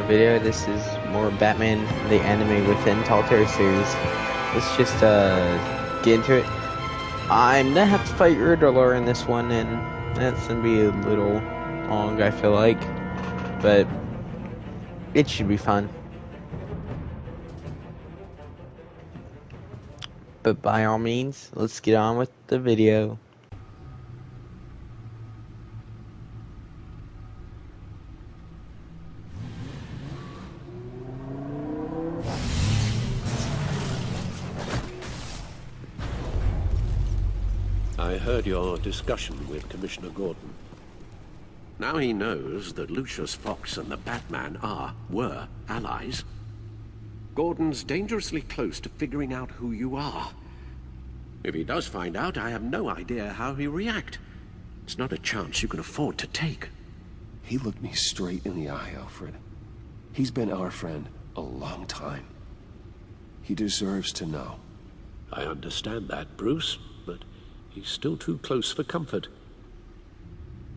Video. This is more Batman the Anime within Telltale series. Let's just get into it. I'm gonna have to fight Riddler in this one, and that's gonna be a little long, I feel like, but it should be fun. But by all means, let's get on with the video. I heard your discussion with Commissioner Gordon. Now he knows that Lucius Fox and the Batman were allies. Gordon's dangerously close to figuring out who you are. If he does find out, I have no idea how he'll react. It's not a chance you can afford to take. He looked me straight in the eye, Alfred. He's been our friend a long time. He deserves to know. I understand that, Bruce, but he's still too close for comfort.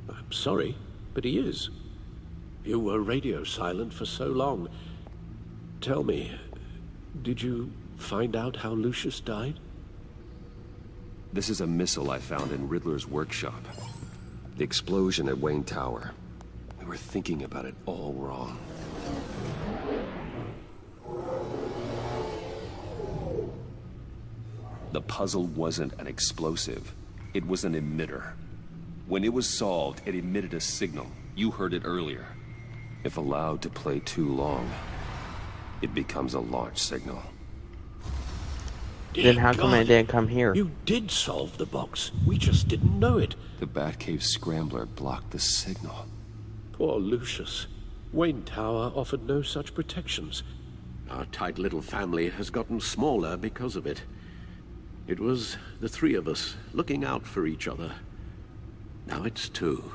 I'm sorry, but he is. You were radio silent for so long. Tell me, did you find out how Lucius died? This is a missile I found in Riddler's workshop. The explosion at Wayne Tower. We were thinking about it all wrong. The puzzle wasn't an explosive. It was an emitter. When it was solved, it emitted a signal. You heard it earlier. If allowed to play too long, it becomes a launch signal. Then how come it didn't come here? You did solve the box. We just didn't know it. The Batcave scrambler blocked the signal. Poor Lucius. Wayne Tower offered no such protections. Our tight little family has gotten smaller because of it. It was the three of us looking out for each other. Now it's two.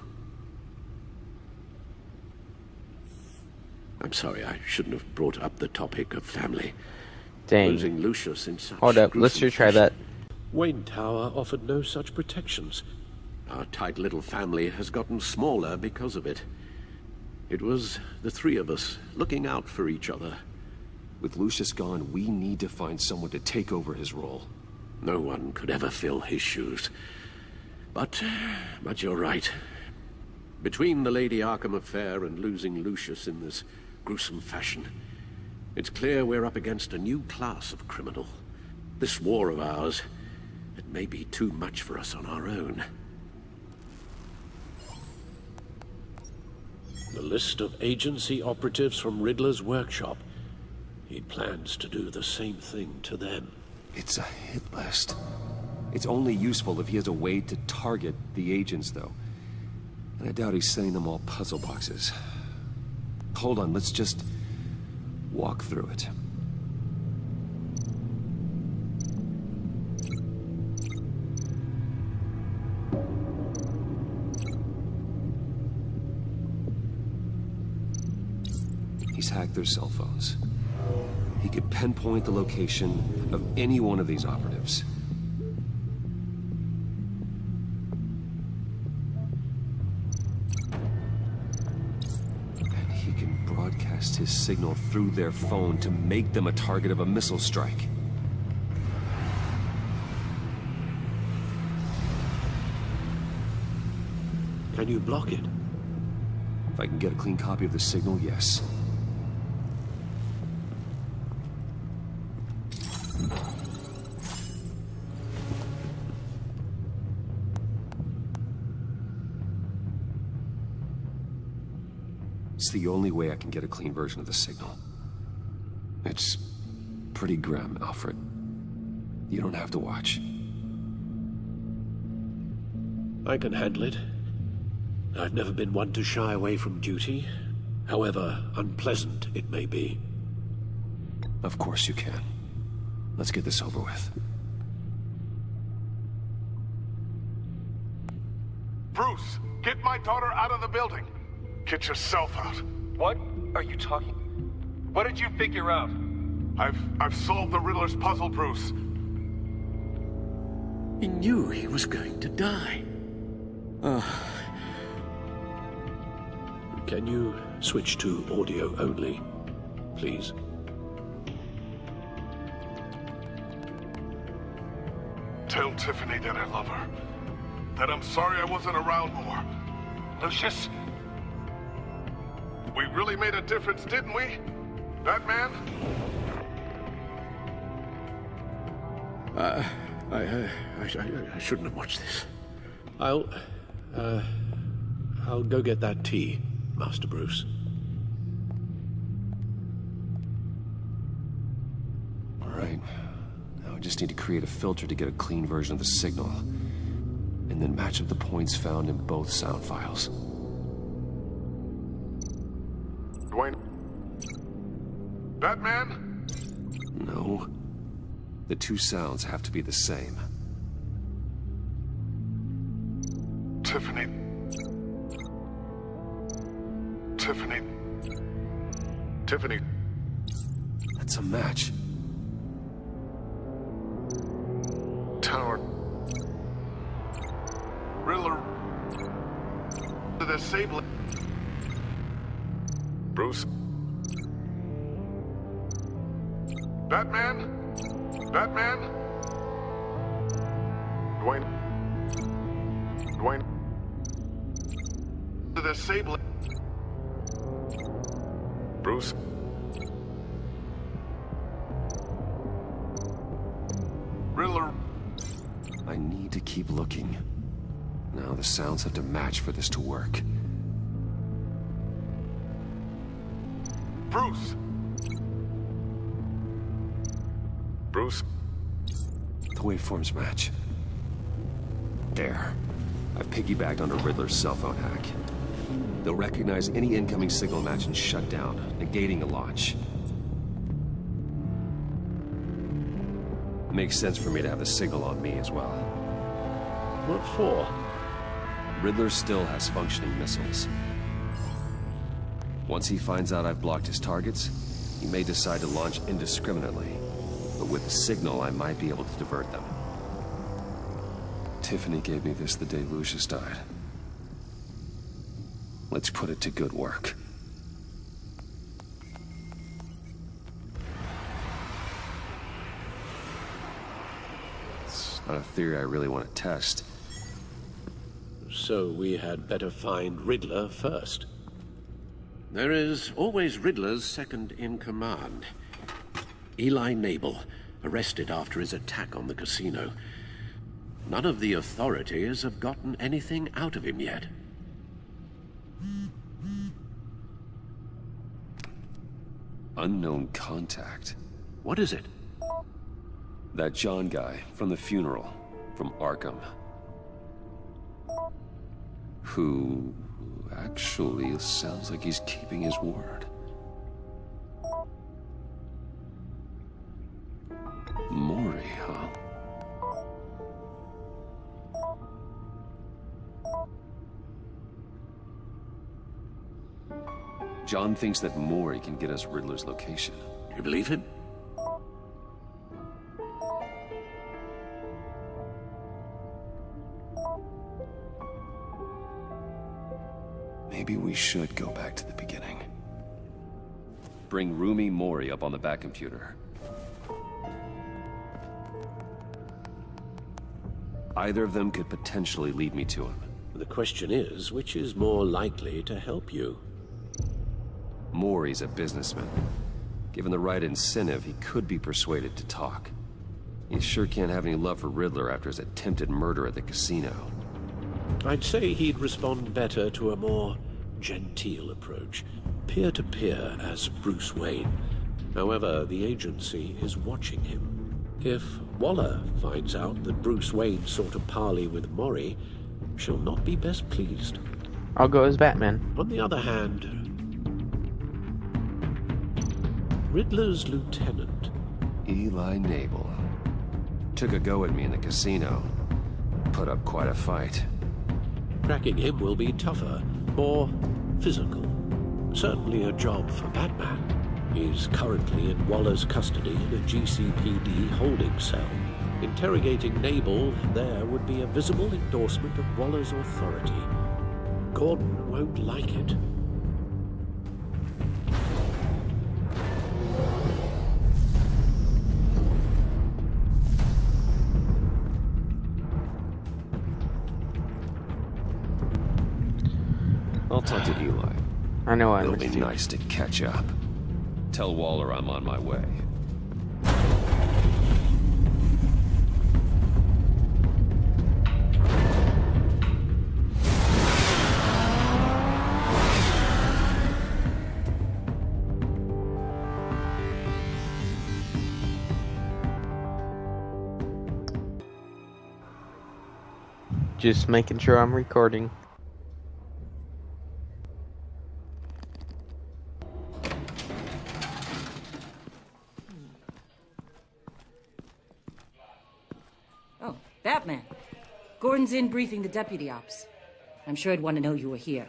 I'm sorry, I shouldn't have brought up the topic of family. Dang. Losing Lucius in such Hold up, let's just try that. Wayne Tower offered no such protections. Our tight little family has gotten smaller because of it. It was the three of us looking out for each other. With Lucius gone, we need to find someone to take over his role. No one could ever fill his shoes. But you're right. Between the Lady Arkham affair and losing Lucius in this gruesome fashion, it's clear we're up against a new class of criminal. This war of ours, it may be too much for us on our own. The list of agency operatives from Riddler's workshop. He plans to do the same thing to them. It's a hit list. It's only useful if he has a way to target the agents, though. And I doubt he's sending them all puzzle boxes. Hold on, let's just walk through it. He's hacked their cell phones. He could pinpoint the location of any one of these operatives. And he can broadcast his signal through their phone to make them a target of a missile strike. Can you block it? If I can get a clean copy of the signal, yes. It's the only way I can get a clean version of the signal. It's pretty grim, Alfred. You don't have to watch. I can handle it. I've never been one to shy away from duty, however unpleasant it may be. Of course you can. Let's get this over with. Bruce, get my daughter out of the building. Get yourself out. What are you talking? What did you figure out? I've solved the Riddler's puzzle, Bruce. He knew he was going to die. Can you switch to audio only, please? Tell Tiffany that I love her. That I'm sorry I wasn't around more. Lucius, we really made a difference, didn't we? Batman? I shouldn't have watched this. I'll go get that tea, Master Bruce. All right. Now I just need to create a filter to get a clean version of the signal, and then match up the points found in both sound files. Dwayne? Batman? No. The two sounds have to be the same. Tiffany. Tiffany. Tiffany. That's a match. Tower. Riddler. The disable. Bruce. Batman? Batman? Dwayne. Dwayne. The disable. Bruce. Riddler. I need to keep looking. Now the sounds have to match for this to work. Bruce. Bruce. The waveforms match. There. I've piggybacked onto Riddler's cell phone hack. They'll recognize any incoming signal match and shut down, negating a launch. Makes sense for me to have the signal on me as well. What for? Riddler still has functioning missiles. Once he finds out I've blocked his targets, he may decide to launch indiscriminately. But with the signal, I might be able to divert them. Tiffany gave me this the day Lucius died. Let's put it to good work. It's not a theory I really want to test. So we had better find Riddler first. There is always Riddler's second in command. Eli Nabel, arrested after his attack on the casino. None of the authorities have gotten anything out of him yet. Unknown contact. What is it? That John guy from the funeral, from Arkham. Who actually sounds like he's keeping his word. Mori, huh? John thinks that Mori can get us Riddler's location. You believe him? Maybe we should go back to the beginning. Bring Rumi Mori up on the back computer. Either of them could potentially lead me to him. The question is, which is more likely to help you? Mori's a businessman. Given the right incentive, he could be persuaded to talk. He sure can't have any love for Riddler after his attempted murder at the casino. I'd say he'd respond better to a more genteel approach, peer-to-peer as Bruce Wayne. However, the agency is watching him. If Waller finds out that Bruce Wayne sought a parley with Mori, she'll not be best pleased. I'll go as Batman. On the other hand, Riddler's lieutenant, Eli Nabel. Took a go at me in the casino. Put up quite a fight. cracking him will be tougher, more physical. Certainly a job for Batman. He's currently in Waller's custody in a GCPD holding cell. Interrogating Nabel there would be a visible endorsement of Waller's authority. Gordon won't like it. I'll talk to Eli. I know I'm It'll be nice to catch up. Tell Waller I'm on my way. Just making sure I'm recording. Oh, Batman. Gordon's in briefing the deputy ops. I'm sure I'd want to know you were here.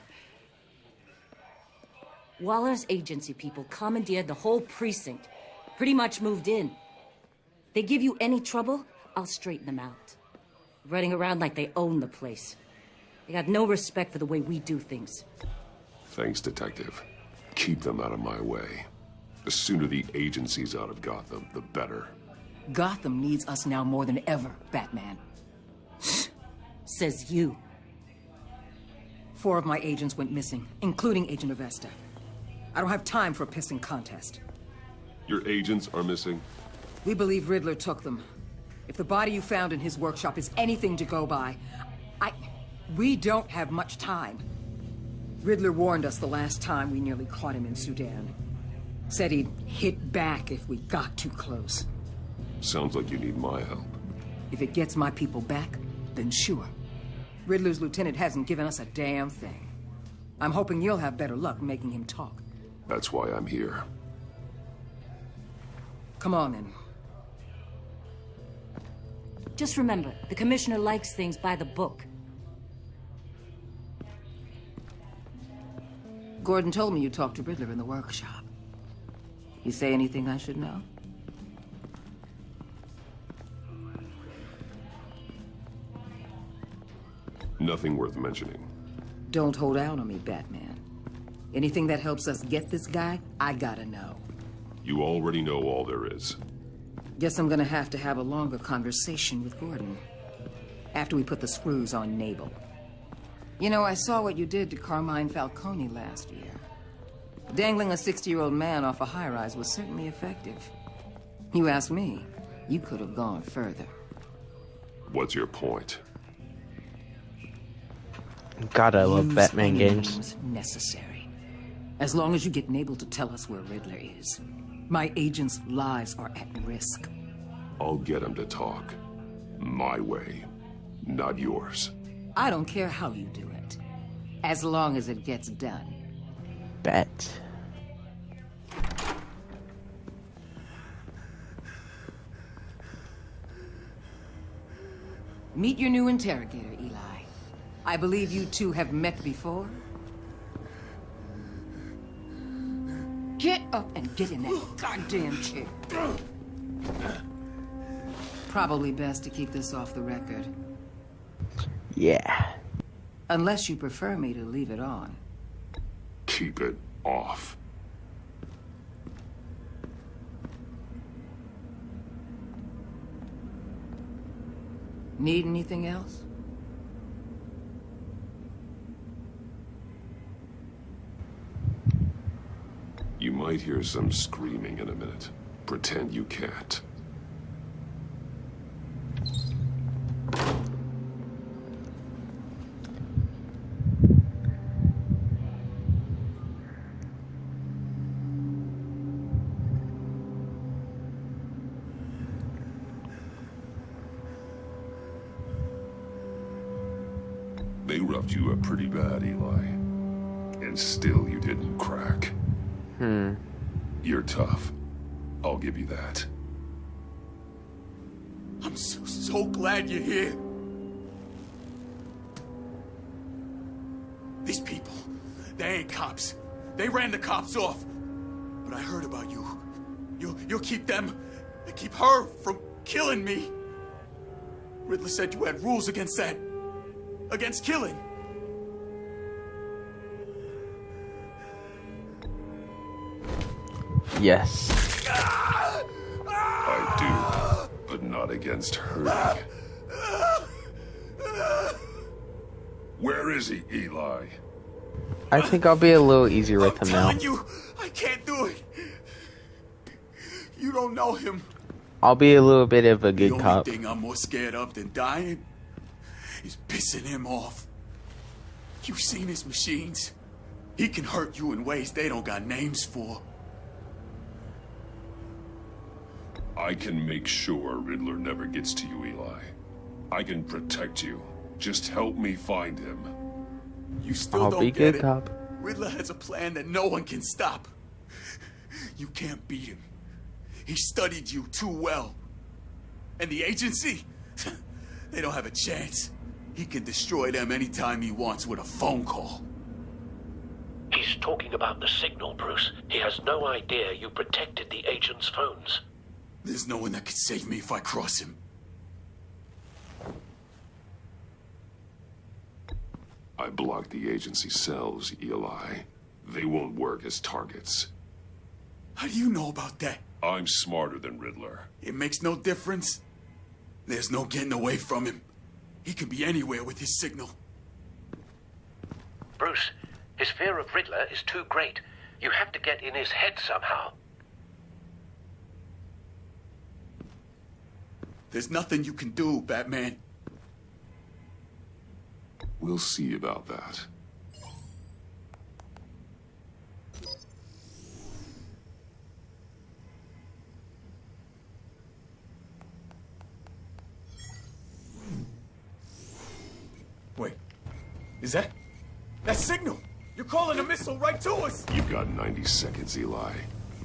Waller's agency people commandeered the whole precinct. Pretty much moved in. They give you any trouble, I'll straighten them out. Running around like they own the place. They got no respect for the way we do things. Thanks, Detective. Keep them out of my way. The sooner the agency's out of Gotham, the better. Gotham needs us now more than ever, Batman. Says you. 4 of my agents went missing, including Agent Avesta. I don't have time for a pissing contest. Your agents are missing? We believe Riddler took them. If the body you found in his workshop is anything to go by, we don't have much time. Riddler warned us the last time we nearly caught him in Sudan. Said he'd hit back if we got too close. Sounds like you need my help. If it gets my people back, then sure. Riddler's lieutenant hasn't given us a damn thing. I'm hoping you'll have better luck making him talk. That's why I'm here. Come on, then. Just remember, the commissioner likes things by the book. Gordon told me you talked to Riddler in the workshop. You say anything I should know? Nothing worth mentioning. Don't hold out on me, Batman. Anything that helps us get this guy, I gotta know. You already know all there is. Guess I'm gonna have to have a longer conversation with Gordon. After we put the screws on Nabel. You know, I saw what you did to Carmine Falcone last year. Dangling a 60-year-old man off a high-rise was certainly effective. You ask me, you could have gone further. What's your point? God, I love Use Batman any games. means necessary. As long as you get Nabel to tell us where Riddler is. My agents' lives are at risk. I'll get him to talk. My way, not yours. I don't care how you do it. As long as it gets done. Bet. Meet your new interrogator, Eli. I believe you two have met before. Get up and get in that goddamn chair. Probably best to keep this off the record. Yeah. Unless you prefer me to leave it on. Keep it off. Need anything else? You might hear some screaming in a minute. Pretend you can't. They roughed you up pretty bad, Eli. And still you didn't crack. You're tough. I'll give you that. I'm so glad you're here. These people, they ain't cops. They ran the cops off. But I heard about you. You'll keep them, keep her from killing me. Riddler said you had rules against that. Against killing. Yes. I do, but not against hurting. Where is he, Eli? I think I'll be a little easier with him now. I'm telling you, I can't do it. You don't know him. I'll be a little bit of a good The cop. only thing I'm more scared of than dying is pissing him off. You've seen his machines. He can hurt you in ways they don't got names for. I can make sure Riddler never gets to you, Eli. I can protect you. Just help me find him. You still I'll don't be get good it. cop. Riddler has a plan that no one can stop. You can't beat him. He studied you too well. And the agency, they don't have a chance. He can destroy them anytime he wants with a phone call. He's talking about the signal, Bruce. He has no idea you protected the agent's phones. There's no one that can save me if I cross him. I blocked the agency cells, Eli. They won't work as targets. How do you know about that? I'm smarter than Riddler. It makes no difference. There's no getting away from him. He can be anywhere with his signal. Bruce, his fear of Riddler is too great. You have to get in his head somehow. There's nothing you can do, Batman. We'll see about that. Wait, is that signal? You're calling a missile right to us! You've got 90 seconds, Eli.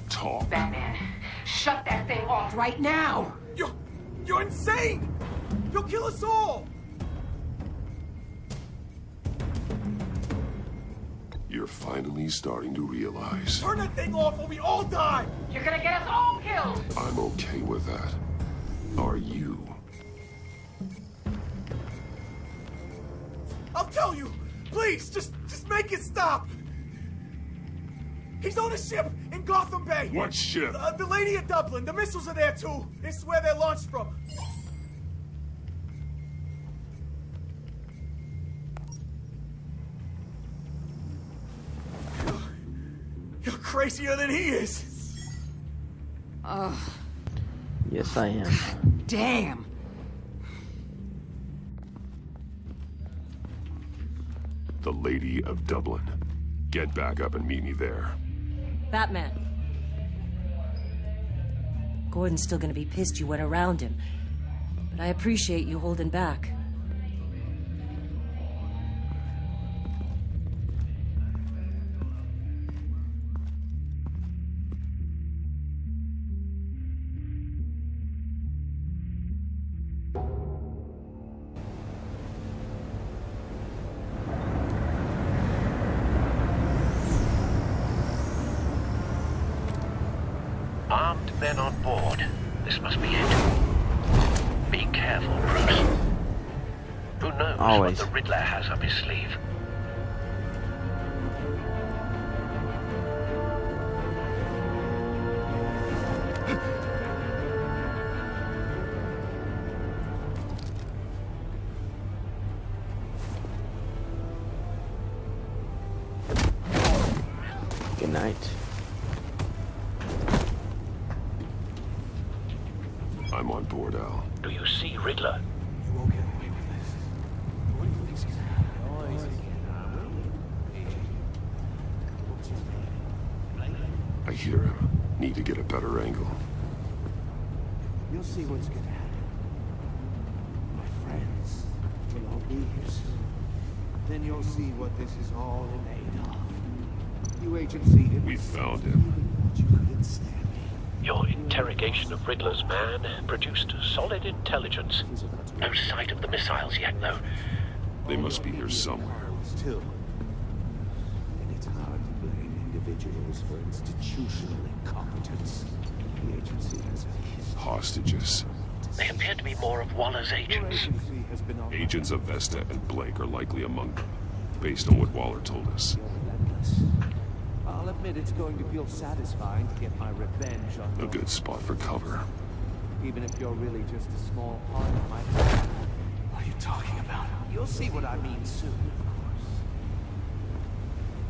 Talk. Batman, shut that thing off right now! You're insane! You'll kill us all! You're finally starting to realize. Turn that thing off or we all die! You're gonna get us all killed! I'm okay with that. Are you? I'll tell you! Please, just make it stop! He's on a ship in Gotham Bay! What ship? The Lady of Dublin. The missiles are there too. This is where they're launched from. You're crazier than he is. Yes, I am. Damn! The Lady of Dublin. Get back up and meet me there. Batman. Gordon's still gonna be pissed you went around him. But I appreciate you holding back. Armed men on board. This must be it. Be careful, Bruce. Who knows Always. what the Riddler has up his sleeve? Good night. I'm on board, Al. Do you see Riddler? You won't get away with this. What do you think's gonna happen? I hear him. Need to get a better angle. You'll see what's gonna happen. My friends, we'll all be here soon. Then you'll see what this is all made of. You agency didn't We found him. but you couldn't stand me. Your interrogation of Riddler's man produced solid intelligence. No sight of the missiles yet, though. They must be here somewhere. Still. And it's hard to blame individuals individuals for institutional incompetence. The agency has a Hostages. They appear to be more of Waller's agents. agency has been on Agents of Vesta and Blake are likely among them, based on what Waller told us. relentless. I'll admit it's going to feel satisfying to get my revenge on A your- good spot for cover. even if you're really just a small part of my plan. What are you talking about? You'll see what I mean soon, of course.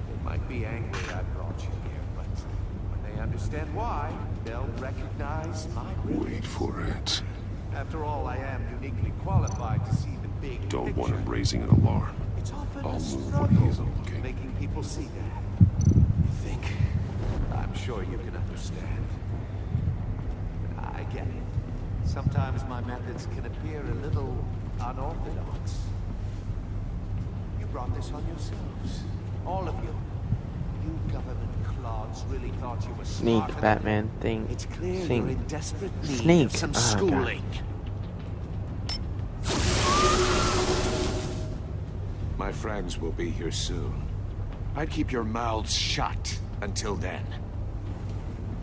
They might be angry I brought you here, but when they understand why, they'll recognize my Wait for it. After all, I am uniquely qualified to see the big Don't want him picture. raising an alarm. It's often I'll a move when struggle he's looking. making people see that. You think? I'm sure you can understand. I get it. Sometimes my methods can appear a little unorthodox. You brought this on yourselves. All of you. You government clods really thought you were Sneak, smarter than- Batman, thing. It's clear Sing. you're in desperate need Sneak. of some Oh, God. schooling. My friends will be here soon. I'd keep your mouths shut until then.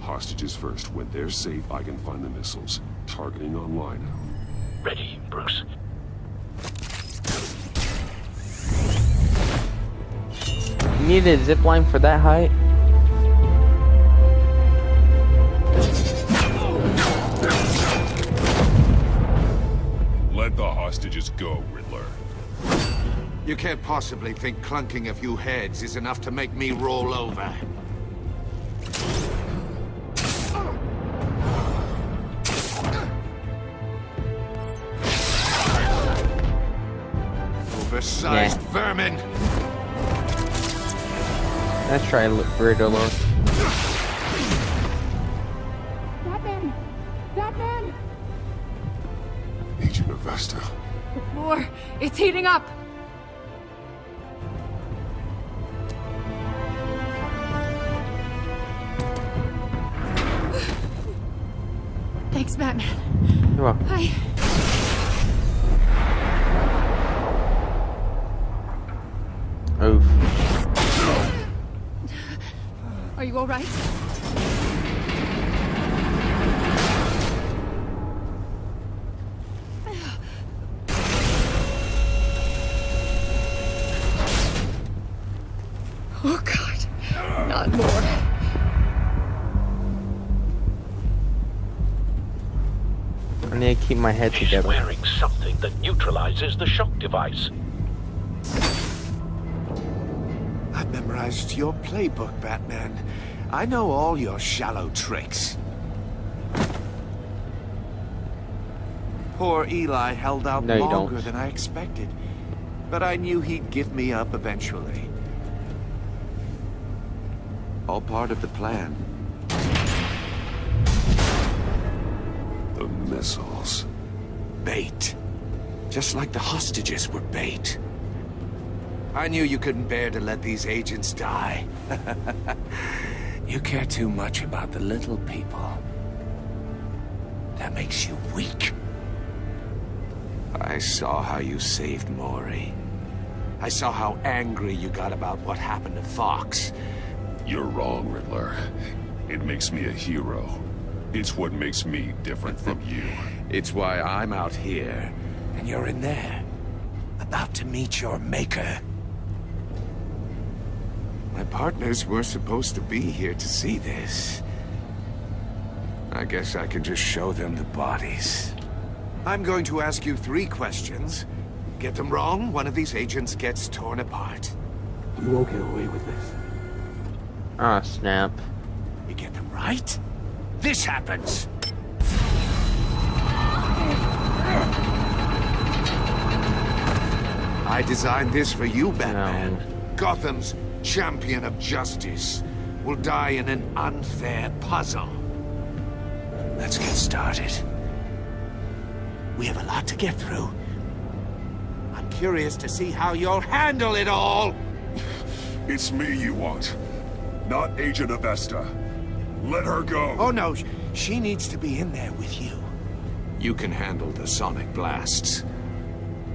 Hostages first. When they're safe, I can find the missiles. Targeting online. Ready, Bruce. You need a zip line for that height? Let the hostages go, Riddler. You can't possibly think clunking a few heads is enough to make me roll over. Oversized vermin! Let's try Riddler. Batman! Batman! Agent of Vesta. The floor! It's heating up! Thanks, Batman. You're welcome. Hi. Oof. Are you all right? Oh, God. Not more. I need to keep my head He's together. wearing something that neutralizes the shock device. I've memorized your playbook, Batman. I know all your shallow tricks. Poor Eli held out No, you longer don't. than I expected. But I knew he'd give me up eventually. All part of the plan. The missiles. Bait. Just like the hostages were bait. I knew you couldn't bear to let these agents die. You care too much about the little people. That makes you weak. I saw how you saved Maury. I saw how angry you got about what happened to Fox. You're wrong, Riddler. It makes me a hero. It's what makes me different from you. It's why I'm out here, and you're in there. About to meet your maker. My partners were supposed to be here to see this. I guess I can just show them the bodies. I'm going to ask you 3 questions. Get them wrong, one of these agents gets torn apart. You won't get away with this. Ah, snap. You get them right, this happens. I designed this for you, Batman. No. Gotham's champion of justice will die in an unfair puzzle. Let's get started. We have a lot to get through. I'm curious to see how you'll handle it all. It's me you want, not Agent of Vesta. Let her go. Oh no, she needs to be in there with you. You can handle the sonic blasts.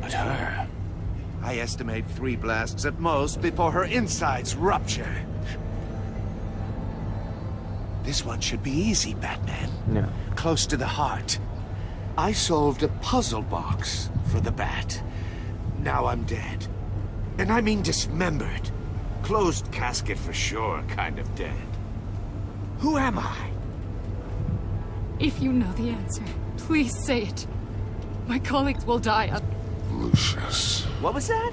But her... I estimate 3 blasts at most before her insides rupture. This one should be easy, Batman. No. Close to the heart. I solved a puzzle box for the Bat. Now I'm dead. And I mean dismembered. Closed casket for sure, kind of dead. Who am I? If you know the answer, please say it. My colleagues will die. Lucius. What was that?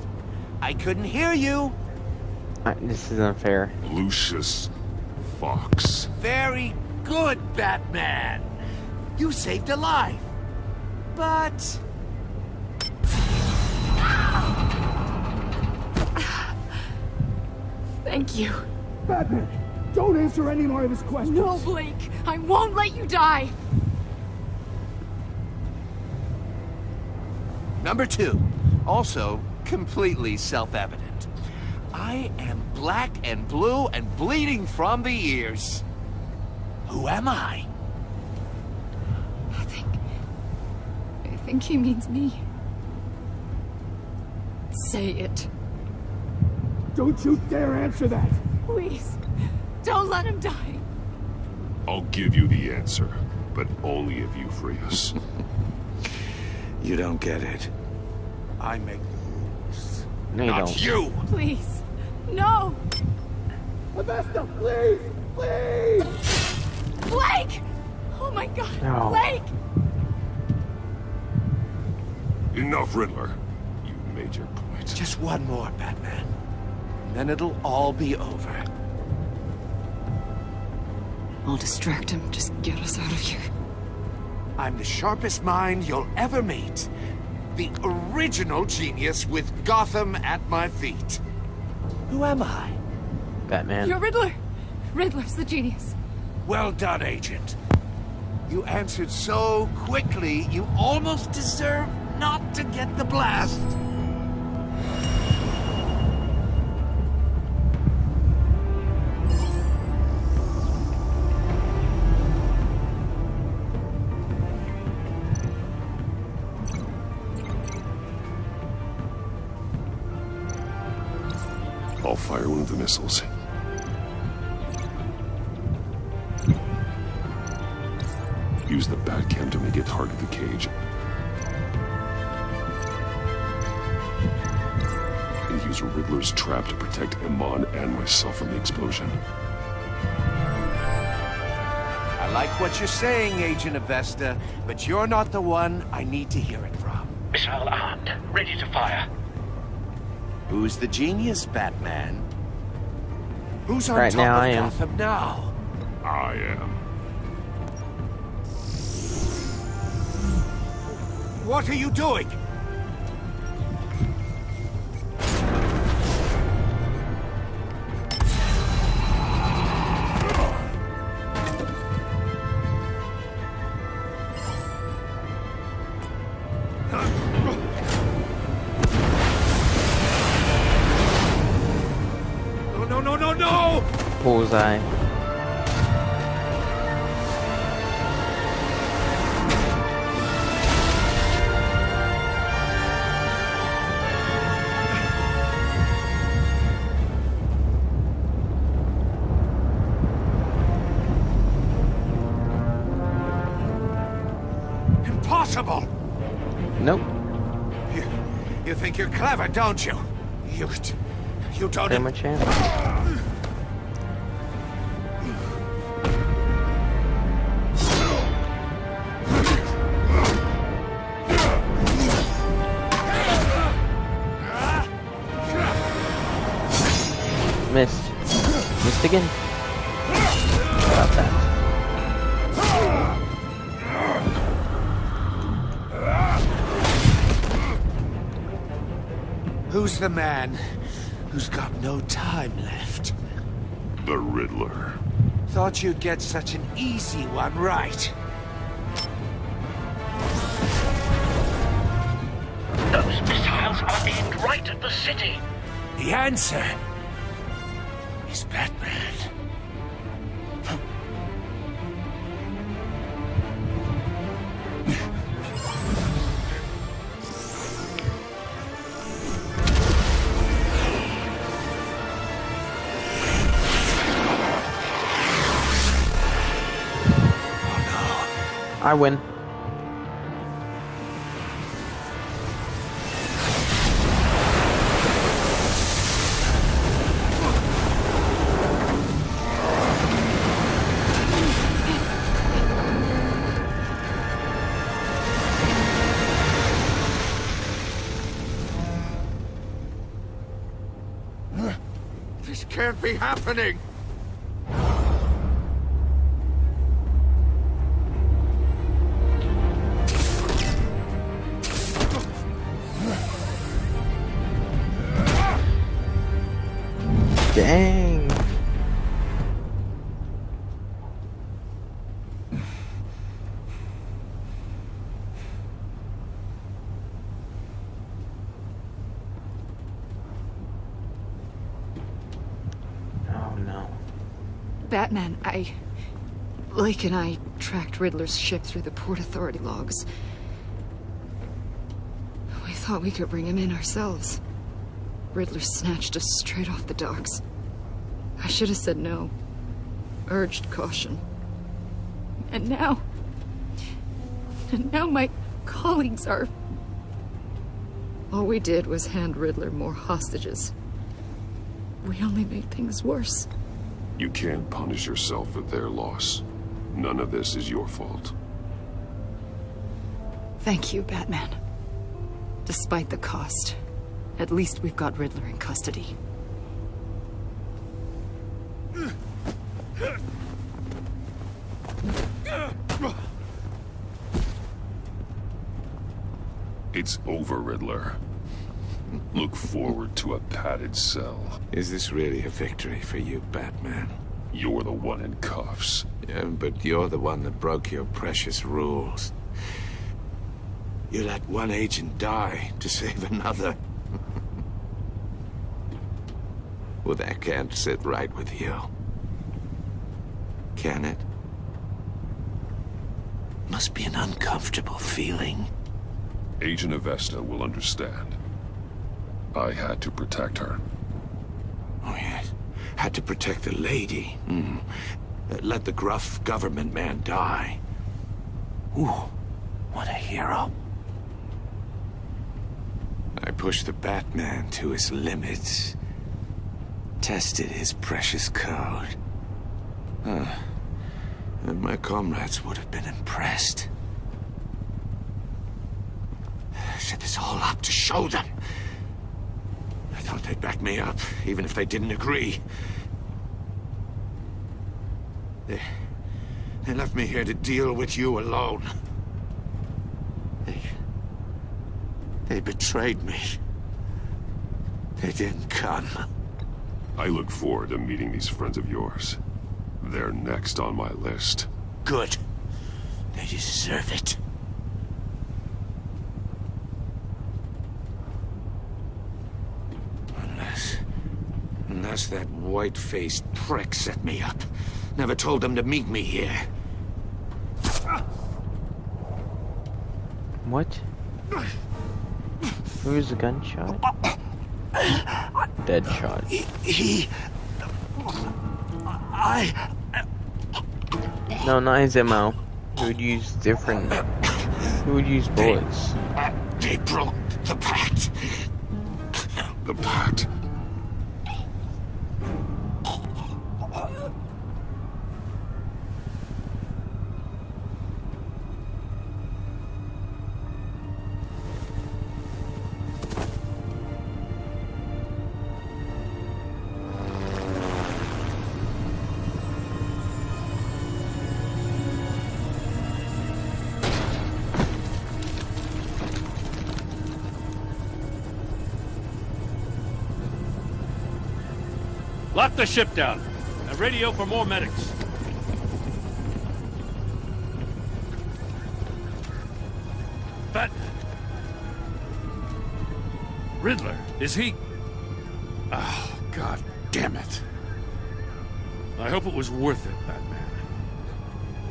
I couldn't hear you. This is unfair. Lucius Fox. Very good, Batman. You saved a life. But... Thank you. Batman, don't answer any more of his questions. No, Blake. I won't let you die. Number 2. Also, completely self-evident. I am black and blue and bleeding from the ears. Who am I? I think he means me. Say it. Don't you dare answer that! Please. Don't let him die. I'll give you the answer, but only if you free us. You don't get it. I make the rules. No, you Not don't. you! Please. No! Avesta, please! Please! Blake! Oh my god. No. Blake! Enough, Riddler. You made your point. Just one more, Batman. And then it'll all be over. I'll distract him. Just get us out of here. I'm the sharpest mind you'll ever meet. The original genius with Gotham at my feet. Who am I? Batman. You're Riddler. Riddler's the genius. Well done, Agent. You answered so quickly, you almost deserve not to get the blast. I'll fire one of the missiles. Use the Batcam to make it target the cage. And use Riddler's trap to protect Iman and myself from the explosion. I like what you're saying, Agent Avesta, but you're not the one I need to hear it from. Missile armed, ready to fire. Who's the genius, Batman? Who's on Right top now, of I am. Gotham now? I am. What are you doing? No! Bullseye. Impossible! Nope. You think you're clever, don't you? You don't... Pretty much am. Missed. Missed again. How about that? Who's the man who's got no time left? The Riddler. Thought you'd get such an easy one right. Those missiles are aimed right at the city. The answer is Batman. I win. This can't be happening! Dang. Oh no. Batman, Lake and I tracked Riddler's ship through the Port Authority logs. We thought we could bring him in ourselves. Riddler snatched us straight off the docks. I should have said no. Urged caution. And now my colleagues are... All we did was hand Riddler more hostages. We only made things worse. You can't punish yourself for their loss. None of this is your fault. Thank you, Batman. Despite the cost, at least we've got Riddler in custody. It's over, Riddler. Look forward to a padded cell. Is this really a victory for you, Batman? You're the one in cuffs. Yeah, but you're the one that broke your precious rules. You let one agent die to save another. Well, that can't sit right with you. Can it? Must be an uncomfortable feeling. Agent Avesta will understand. I had to protect her. Oh, yes. Had to protect the lady. Let the gruff government man die. Ooh, what a hero. I pushed the Batman to his limits. Tested his precious code. And my comrades would have been impressed. Set this all up to show them. I thought they'd back me up, even if they didn't agree. They left me here to deal with you alone. They betrayed me. They didn't come. I look forward to meeting these friends of yours. They're next on my list. Good. They deserve it. Unless that white-faced prick set me up. Never told them to meet me here. What? Who was the gunshot? Dead shot. No, not his MO. Who would use different... Who would use bullets? They broke the pact. The pact? Lock the ship down, and radio for more medics. Batman. Riddler, is he? Oh, God damn it. I hope it was worth it, Batman.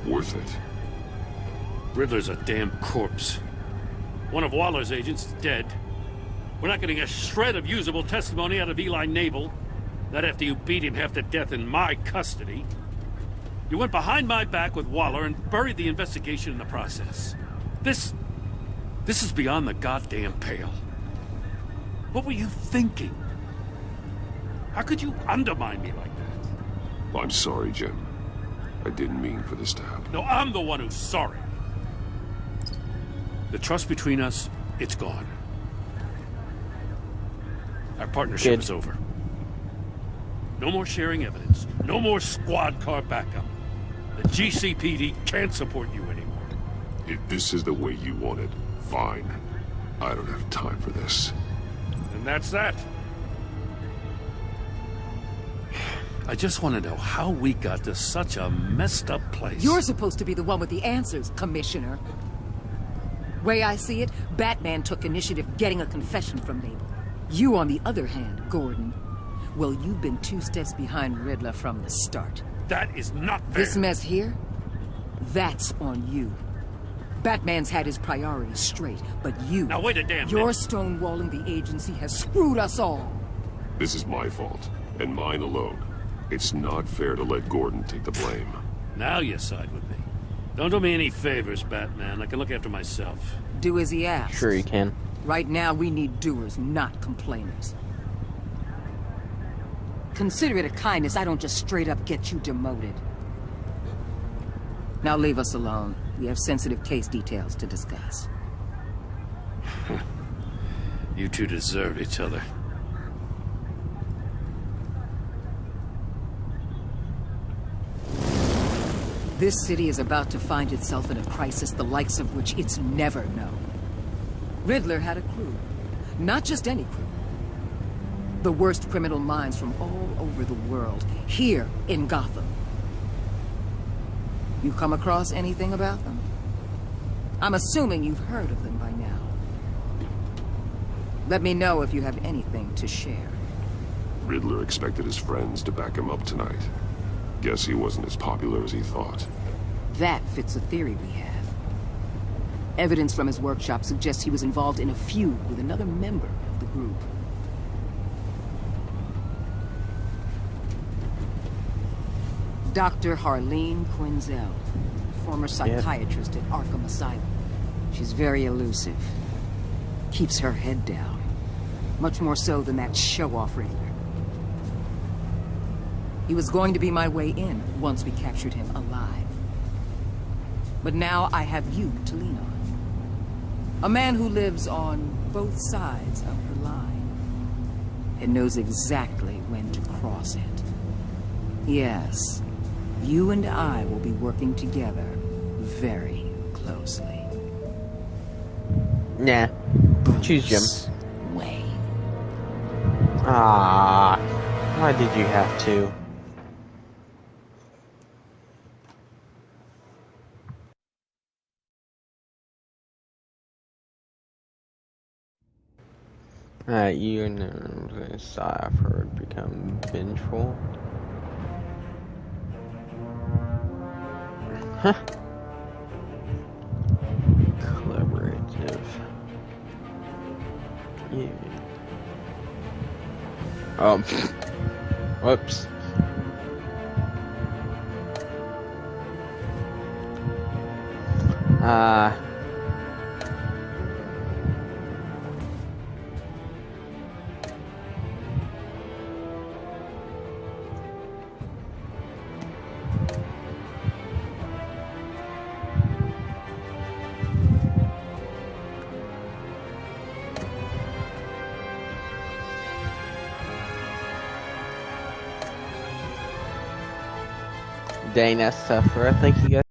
Worth it? Riddler's a damn corpse. One of Waller's agents is dead. We're not getting a shred of usable testimony out of Eli Nabel. Not after you beat him half to death in my custody. You went behind my back with Waller and buried the investigation in the process. This is beyond the goddamn pale. What were you thinking? How could you undermine me like that? I'm sorry, Jim. I didn't mean for this to happen. No, I'm the one who's sorry. The trust between us, it's gone. Our partnership is over. No more sharing evidence. No more squad car backup. The GCPD can't support you anymore. If this is the way you want it, fine. I don't have time for this. And that's that. I just want to know how we got to such a messed up place. You're supposed to be the one with the answers, Commissioner. Way I see it, Batman took initiative getting a confession from Mabel. You, on the other hand, Gordon, well, you've been 2 steps behind Riddler from the start. That is not fair. This mess here, that's on you. Batman's had his priorities straight, but you... Now wait a damn Your minute. stonewalling the agency has screwed us all. This is my fault, and mine alone. It's not fair to let Gordon take the blame. Now you side with me. Don't do me any favors, Batman. I can look after myself. Do as he asks. Sure you can. Right now, we need doers, not complainers. Consider it a kindness I don't just straight up get you demoted. Now leave us alone. We have sensitive case details to discuss. You two deserve each other. This city is about to find itself in a crisis the likes of which it's never known. Riddler had a crew. Not just any crew. The worst criminal minds from all over the world, here in Gotham. You come across anything about them? I'm assuming you've heard of them by now. Let me know if you have anything to share. Riddler expected his friends to back him up tonight. Guess he wasn't as popular as he thought. That fits a theory we have. Evidence from his workshop suggests he was involved in a feud with another member of the group. Dr. Harleen Quinzel, former psychiatrist at Arkham Asylum. She's very elusive. Keeps her head down. Much more so than that show-off Riddler. He was going to be my way in once we captured him alive. But now I have you to lean on. A man who lives on both sides of her line and knows exactly when to cross it. Yes, you and I will be working together very closely. Nah. Choose Jim. Wayne. Ah, why did you have to? Alright, you and I've heard become vengeful. Huh. Collaborative. Yeah. Whoops. Dang, that's tougher. I think you guys